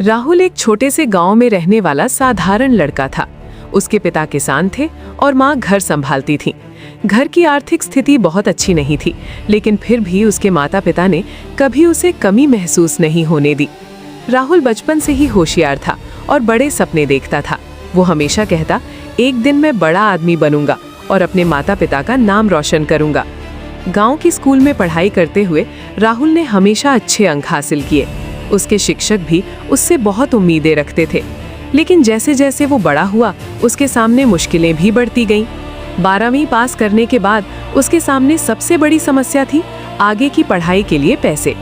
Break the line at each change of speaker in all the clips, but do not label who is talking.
राहुल एक छोटे से गांव में रहने वाला साधारण लड़का था। उसके पिता किसान थे और माँ घर संभालती थी। घर की आर्थिक स्थिति बहुत अच्छी नहीं थी, लेकिन फिर भी उसके माता पिता ने कभी उसे कमी महसूस नहीं होने दी। राहुल बचपन से ही होशियार था और बड़े सपने देखता था। वो हमेशा कहता, एक दिन मैं बड़ा आदमी बनूंगा और अपने माता पिता का नाम रोशन करूंगा। गांव की स्कूल में पढ़ाई करते हुए राहुल ने हमेशा अच्छे अंक हासिल किए। उसके शिक्षक भी उससे बहुत उम्मीदें रखते थे, लेकिन जैसे जैसे वो बड़ा हुआ उसके सामने मुश्किलें भी बढ़ती गईं। 12वीं पास करने के बाद उसके सामने सबसे बड़ी समस्या थी आगे की पढ़ाई के लिए पैसे।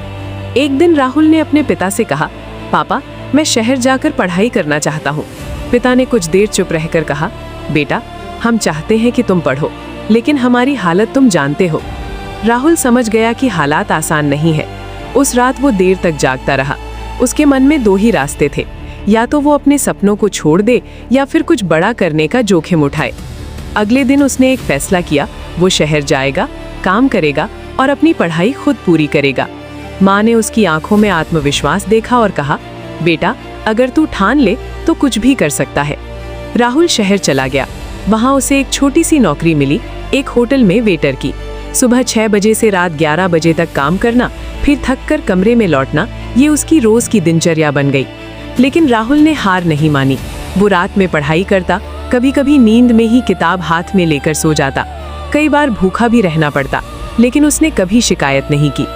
एक दिन राहुल ने अपने पिता से कहा, पापा, मैं शहर जाकर पढ़ाई करना चाहता हूँ। पिता ने कुछ देर चुप रहकर कहा, बेटा, हम चाहते हैं कि तुम पढ़ो, लेकिन हमारी हालत तुम जानते हो। राहुल समझ गया कि हालात आसान नहीं है। उस रात वो देर तक जागता रहा। उसके मन में दो ही रास्ते थे, या तो वो अपने सपनों को छोड़ दे या फिर कुछ बड़ा करने का जोखिम उठाए। अगले दिन उसने एक फैसला किया, वो शहर जाएगा, काम करेगा और अपनी पढ़ाई खुद पूरी करेगा। माँ ने उसकी आंखों में आत्मविश्वास देखा और कहा, बेटा, अगर तू ठान ले तो कुछ भी कर सकता है। राहुल शहर चला गया। वहाँ उसे एक छोटी सी नौकरी मिली, एक होटल में वेटर की। सुबह 6 बजे से रात 11 बजे तक काम करना, फिर थक कर कमरे में लौटना, ये उसकी रोज की दिनचर्या बन गई। लेकिन राहुल ने हार नहीं मानी। वो रात में पढ़ाई करता, कभी कभी नींद में ही किताब हाथ में लेकर सो जाता। कई बार भूखा भी रहना पड़ता, लेकिन उसने कभी शिकायत नहीं की।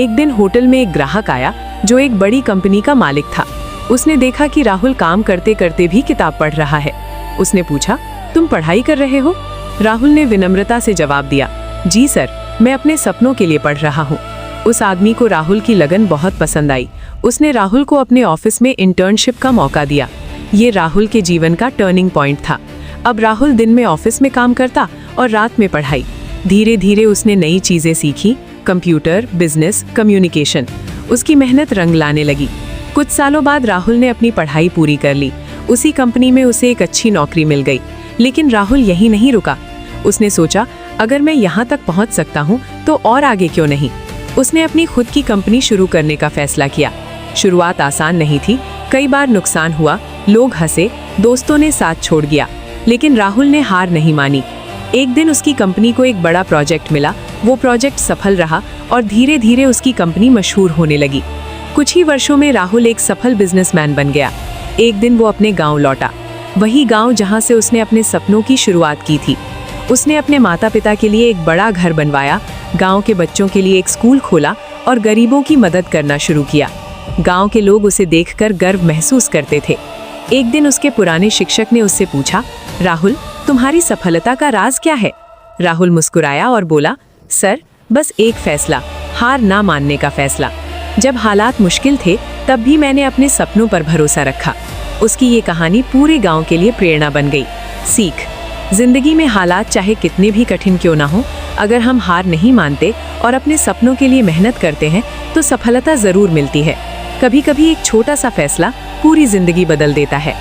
एक दिन होटल में एक ग्राहक आया जो एक बड़ी कंपनी का मालिक था। उसने देखा कि राहुल काम करते करते भी किताब पढ़ रहा है। उसने पूछा, तुम पढ़ाई कर रहे हो? राहुल ने विनम्रता से जवाब दिया, जी सर, मैं अपने सपनों के लिए पढ़ रहा हूँ। उस आदमी को राहुल की लगन बहुत पसंद आई। उसने राहुल को अपने ऑफिस में इंटर्नशिप का मौका दिया। ये राहुल के जीवन का टर्निंग पॉइंट था। अब राहुल दिन में ऑफिस में काम करता और रात में पढ़ाई। धीरे धीरे उसने नई चीजें सीखी, कंप्यूटर, बिजनेस, कम्युनिकेशन। उसकी मेहनत रंग लाने लगी। कुछ सालों बाद राहुल ने अपनी पढ़ाई पूरी कर ली। उसी कंपनी में उसे एक अच्छी नौकरी मिल गई। लेकिन राहुल यहीं नहीं रुका। उसने सोचा, अगर मैं यहाँ तक पहुँच सकता हूँ तो और आगे क्यों नहीं। उसने अपनी खुद की कंपनी शुरू करने का फैसला किया। शुरुआत आसान नहीं थी, कई बार नुकसान हुआ, लोग हंसे, दोस्तों ने साथ छोड़ दिया, लेकिन राहुल ने हार नहीं मानी। एक दिन उसकी कंपनी को एक बड़ा प्रोजेक्ट मिला। वो प्रोजेक्ट सफल रहा और धीरे धीरे उसकी कंपनी मशहूर होने लगी। कुछ ही वर्षों में राहुल एक सफल बिजनेसमैन बन गया। एक दिन वो अपने गाँव लौटा, वही गाँव जहाँ से उसने अपने सपनों की शुरुआत की थी। उसने अपने माता पिता के लिए एक बड़ा घर बनवाया, गांव के बच्चों के लिए एक स्कूल खोला और गरीबों की मदद करना शुरू किया। गांव के लोग उसे देखकर गर्व महसूस करते थे। एक दिन उसके पुराने शिक्षक ने उससे पूछा, राहुल, तुम्हारी सफलता का राज क्या है? राहुल मुस्कुराया और बोला, सर, बस एक फैसला, हार ना मानने का फैसला। जब हालात मुश्किल थे तब भी मैंने अपने सपनों पर भरोसा रखा। उसकी ये कहानी पूरे गाँव के लिए प्रेरणा बन गई। सीख, जिंदगी में हालात चाहे कितने भी कठिन क्यों ना हो, अगर हम हार नहीं मानते और अपने सपनों के लिए मेहनत करते हैं तो सफलता जरूर मिलती है। कभी कभी एक छोटा सा फैसला पूरी जिंदगी बदल देता है।